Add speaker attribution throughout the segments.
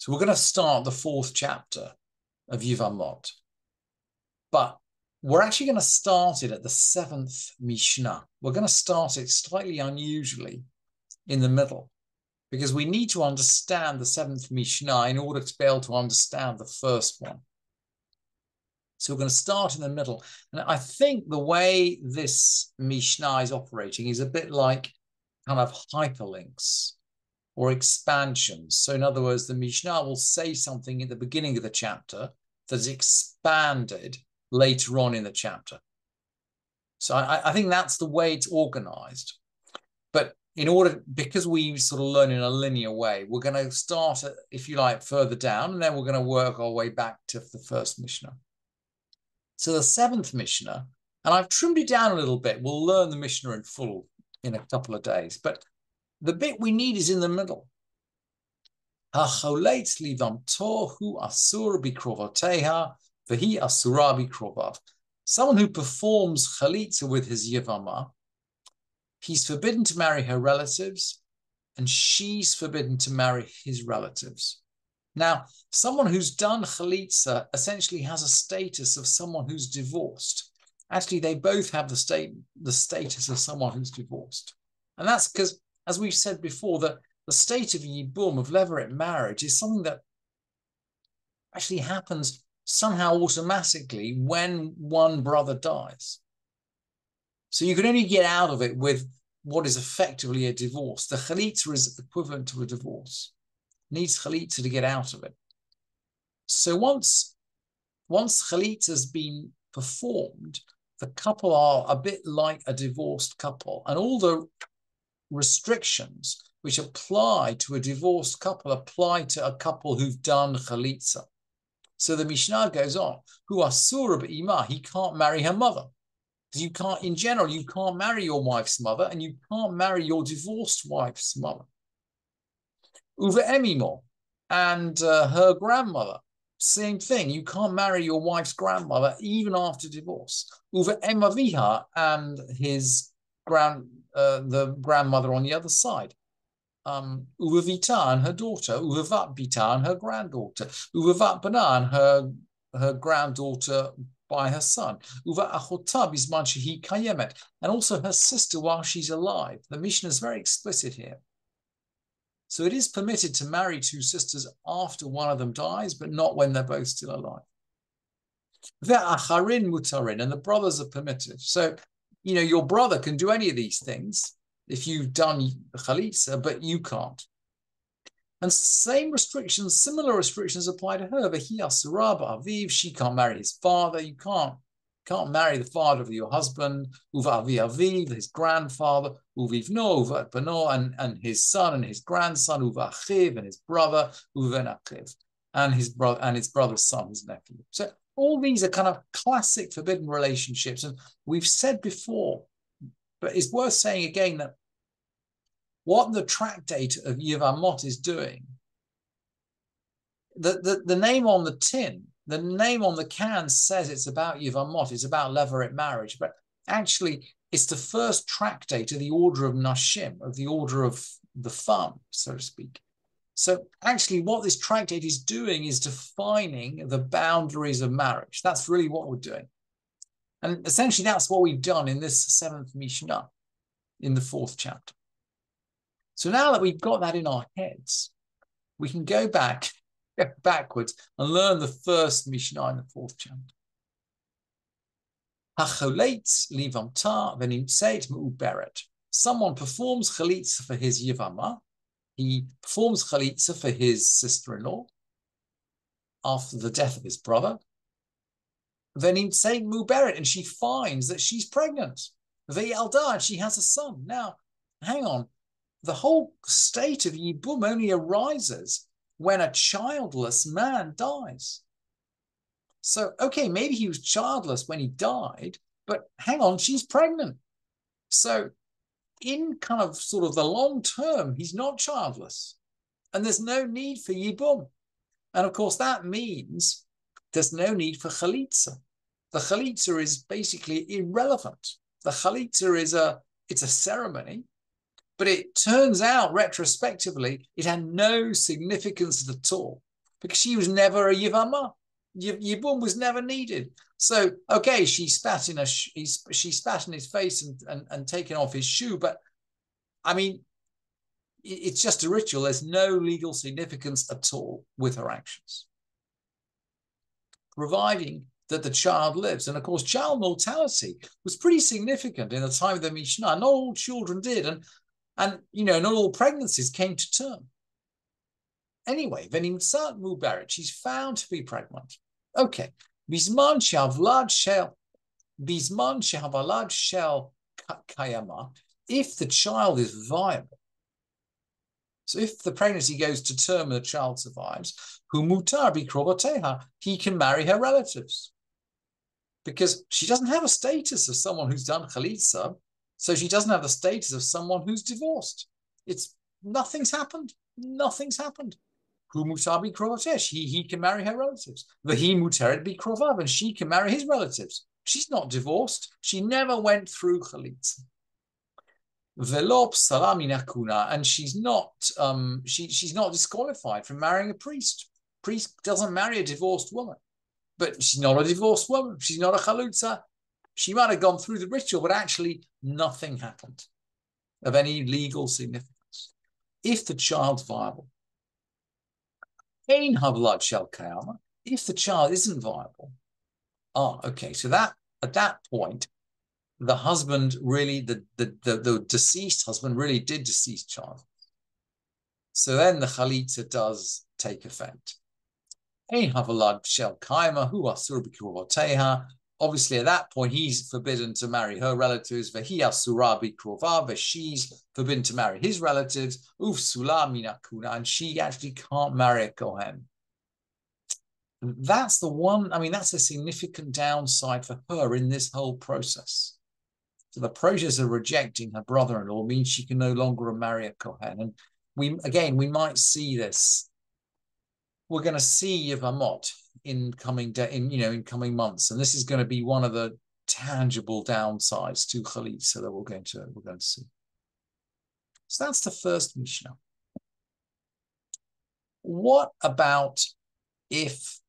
Speaker 1: So we're going to start the 4th chapter of Yevamot. But we're actually going to start it at the 7th Mishnah. We're going to start it slightly unusually in the middle, because we need to understand the 7th Mishnah in order to be able to understand the first one. So we're going to start in the middle. And I think the way this Mishnah is operating is a bit like kind of hyperlinks or expansions. So in other words, the Mishnah will say something at the beginning of the chapter that is expanded later on in the chapter. So I think that's the way it's organized. But in order, because we sort of learn in a linear way, we're going to start, if you like, further down, and then we're going to work our way back to the first Mishnah. So the 7th Mishnah, and I've trimmed it down a little bit. We'll learn the Mishnah in full in a couple of days. But the bit we need is in the middle. Ha'choletz livamto hu asur bikrovoteha v'hi asura bikrovav. Someone who performs chalitza with his yevamah, he's forbidden to marry her relatives, and she's forbidden to marry his relatives. Now, someone who's done chalitza essentially has a status of someone who's divorced. Actually, they both have the status of someone who's divorced. And that's because, as we've said before, that the state of yibum, of levirate marriage, is something that actually happens somehow automatically when one brother dies. So you can only get out of it with what is effectively a divorce. The chalitza is equivalent to a divorce. Needs chalitza to get out of it. So once chalitza has been performed, the couple are a bit like a divorced couple, and all the restrictions which apply to a divorced couple apply to a couple who've done chalitza. So the Mishnah goes on, hu asura b'imah, he can't marry her mother. Because you can't, in general, you can't marry your wife's mother, and you can't marry your divorced wife's mother. Uva emimo, and her grandmother, same thing. You can't marry your wife's grandmother even after divorce. Uva emaviha, and his the grandmother on the other side. Uva vita and her daughter. Uva vat bita and her granddaughter. Uva vat bana and her granddaughter by her son. Uva achota bisman shehi kayemet, and also her sister while she's alive. The Mishnah is very explicit here. So it is permitted to marry 2 sisters after one of them dies, but not when they're both still alive. Ve'acharin mutarin, and the brothers are permitted. So, you know, your brother can do any of these things if you've done chalitza, but you can't. And same restrictions, similar restrictions apply to her. Vehi asura ba'aviv, she can't marry his father. You can't marry the father of your husband. Uva avi aviv, his grandfather. Uvivno, uva bano, and his son and his grandson. Uva achiv, and his brother. Uva achiv, and his brother's son, his nephew. So all these are kind of classic forbidden relationships. And we've said before, but it's worth saying again, that what the tractate of Yevamot is doing, the name on the tin, the name on the can says it's about Yevamot, it's about levirate marriage, but actually it's the first tractate of the order of Nashim, of the order of the femme, so to speak. So actually what this tractate is doing is defining the boundaries of marriage. That's really what we're doing. And essentially that's what we've done in this 7th Mishnah, in the 4th chapter. So now that we've got that in our heads, we can go backwards and learn the first Mishnah in the 4th chapter. Ha'choletz livamta v'nimtzeit me'uberet. Someone performs chalitza for his yevamah. He performs chalitza for his sister-in-law after the death of his brother. V'nimtzeit me'uberet, and she finds that she's pregnant. Ve'yalda, and she has a son. Now, hang on. The whole state of yibum only arises when a childless man dies. So, okay, maybe he was childless when he died, but hang on, she's pregnant. So in kind of sort of the long term, he's not childless. And there's no need for yibum. And of course, that means there's no need for chalitza. The chalitza is basically irrelevant. The chalitza it's a ceremony, but it turns out retrospectively, it had no significance at all. because she was never a Yevamot. Yibum was never needed. So, okay, she spat in his face and taken off his shoe, but I mean, it's just a ritual. There's no legal significance at all with her actions, providing that the child lives. And of course, child mortality was pretty significant in the time of the Mishnah. Not all children did, and not all pregnancies came to term. Anyway, Venimsat Mubarak, she's found to be pregnant. Okay, Bisman Shavalad Shel Kayama, if the child is viable. So if the pregnancy goes to term and the child survives, Humutar Bikrovateha, he can marry her relatives. Because she doesn't have a status of someone who's done chalitza, so she doesn't have the status of someone who's divorced. Nothing's happened. Nothing's happened. Humutar Bikrovateha, he can marry her relatives. Vahi mutared Bikrovav, and she can marry his relatives. She's not divorced. She never went through chalitza. Velop salaminakuna, and she's not disqualified from marrying a priest. Priest doesn't marry a divorced woman, but she's not a divorced woman. She's not a chalutza. She might have gone through the ritual, but actually nothing happened of any legal significance. If the child's viable, ein havlad shel kayama, if the child isn't viable, okay, so that at that point, the husband really, the deceased husband really did decease child. So then the chalitza does take effect. Obviously, at that point, he's forbidden to marry her relatives. She's forbidden to marry his relatives. And she actually can't marry a kohen. That's the one, that's a significant downside for her in this whole process. So the process of rejecting her brother-in-law means she can no longer marry a kohen. And we might see this. We're going to see Yevamot in coming months, and this is going to be one of the tangible downsides to chalitza that we're going to see. So that's the first Mishnah. What about if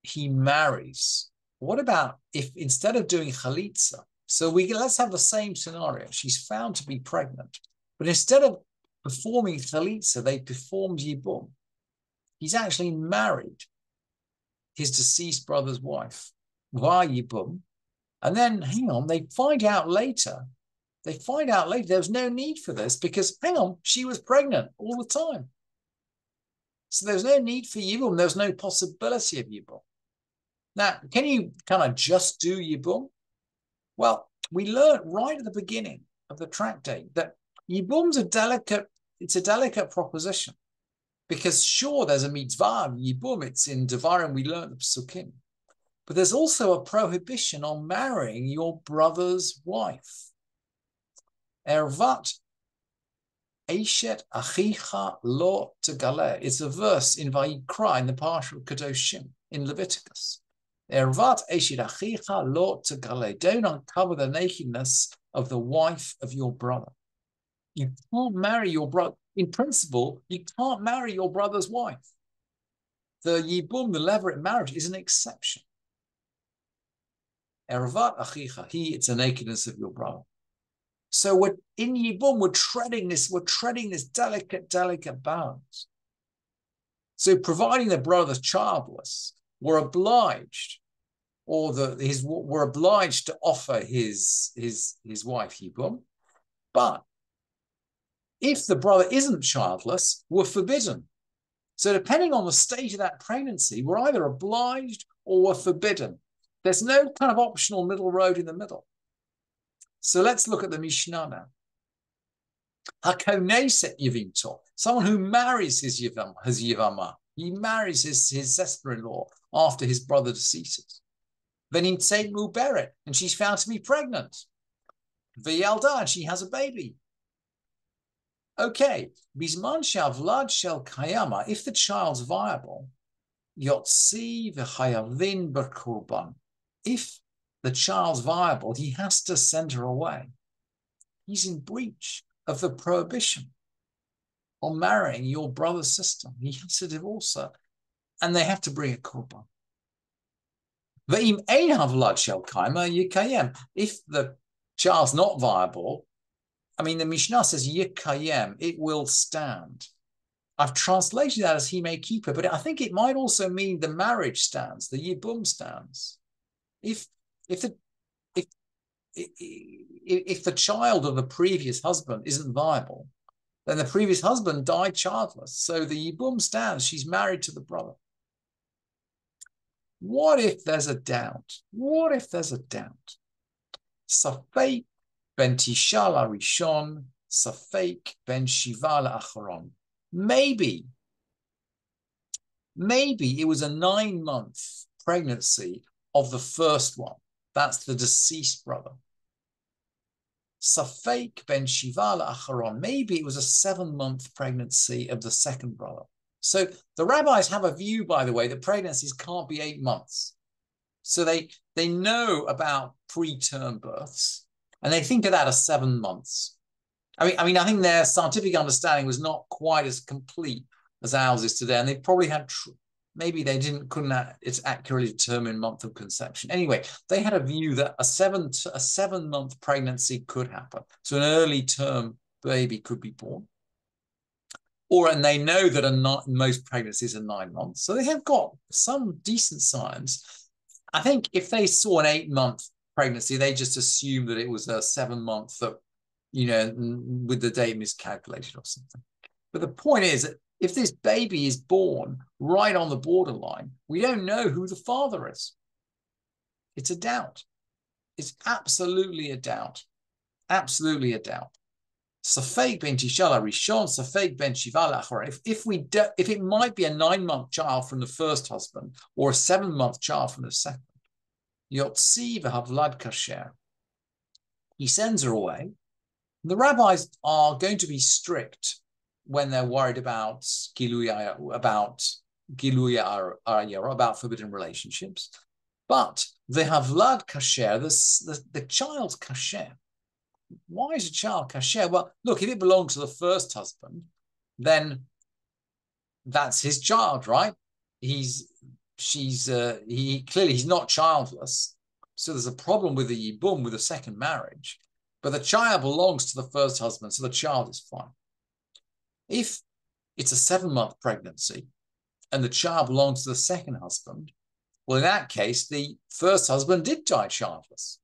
Speaker 1: he marries? What about if instead of doing chalitza, so let's have the same scenario. She's found to be pregnant, but instead of performing chalitza, they performed yibum. He's actually married his deceased brother's wife via yibum, and then they find out later there's no need for this because she was pregnant all the time. So there's no need for yibum. There's no possibility of yibum. Now, can you kind of just do yibum? Well, we learned right at the beginning of the tractate that yibum's a delicate proposition. Because sure, there's a mitzvah, yibum, it's in Devarim, we learned the psukim. But there's also a prohibition on marrying your brother's wife. Ervat Eshet achicha lo tegale. It's a verse in Vayikra, in the Parsha of Kedoshim, in Leviticus. Ervat Eshet achicha lo tegale. Don't uncover the nakedness of the wife of your brother. You can't marry your brother. In principle, you can't marry your brother's wife. The yibum, the levirate marriage, is an exception. Ervat achicha, it's a nakedness of your brother. So we're in yibum, we're treading this delicate balance. So providing the brother's childless, we're obliged, we're obliged to offer his wife yibum, but if the brother isn't childless, we're forbidden. So depending on the state of that pregnancy, we're either obliged or we're forbidden. There's no kind of optional middle road in the middle. So let's look at the Mishnah now. Hakoneset Yevimot, someone who marries his Yevamah. He marries his sister-in-law after his brother deceases. Venimtset Muberet, and she's found to be pregnant. V'yalda, and she has a baby. Okay, Bisman Shavlad Shel Kayama, if the child's viable, Yotzi v'chayavin b'kurban. If the child's viable, he has to send her away. He's in breach of the prohibition on marrying your brother's sister. He has to divorce her. and they have to bring a korban. Ve'im ein havlad shel kaima yikayem. If the child's not viable, I mean, the Mishnah says yikayem, it will stand. I've translated that as he may keep her, but I think it might also mean the marriage stands, the yibum stands. If the child of the previous husband isn't viable, then the previous husband died childless. So the yibum stands. She's married to the brother. What if there's a doubt? What if there's a doubt? Safek ben tisha rishon, safek ben shiva acharon. Maybe it was a 9-month pregnancy of the first one. That's the deceased brother. Safek ben shiva acharon. Maybe it was a 7-month pregnancy of the second brother. So the rabbis have a view, by the way, that pregnancies can't be 8 months. So they know about preterm births, and they think of that as 7 months. I mean, I think their scientific understanding was not quite as complete as ours is today, and they probably had maybe they couldn't accurately determine month of conception. Anyway, they had a view that a 7-month pregnancy could happen, so an early term baby could be born. And they know that most pregnancies are 9 months, so they have got some decent science. I think if they saw an 8-month pregnancy, they just assumed that it was a 7-month that, with the date miscalculated or something. But the point is that if this baby is born right on the borderline, we don't know who the father is. It's a doubt. It's absolutely a doubt. Absolutely a doubt. Safek ben tisha rishon, safek ben shiva acharon. If it might be a 9-month child from the first husband or a 7-month child from the second, yotzi v'havlad kasher. He sends her away. The rabbis are going to be strict when they're worried about about forbidden relationships. But the havlad kasher, the child's kasher. Why is a child kasher? Well, look, if it belonged to the first husband, then that's his child, right? He's not childless, so there's a problem with the yibum, with the second marriage. But the child belongs to the first husband, so the child is fine. If it's a 7-month pregnancy and the child belongs to the second husband, well, in that case, the first husband did die childless.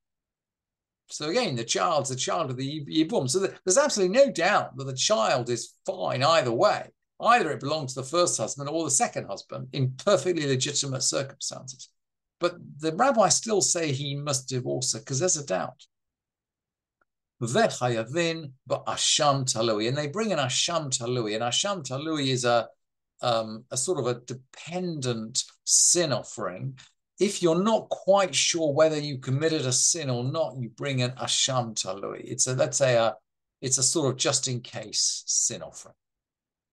Speaker 1: So again, the child's the child of the yibum. So there's absolutely no doubt that the child is fine either way. Either it belongs to the first husband or the second husband in perfectly legitimate circumstances. But the rabbis still say he must divorce her because there's a doubt. V'chayavin ba'asham talui, and they bring an asham talui. And asham talui is a sort of a dependent sin offering. If you're not quite sure whether you committed a sin or not, you bring an asham talui. It's a sort of just in case sin offering.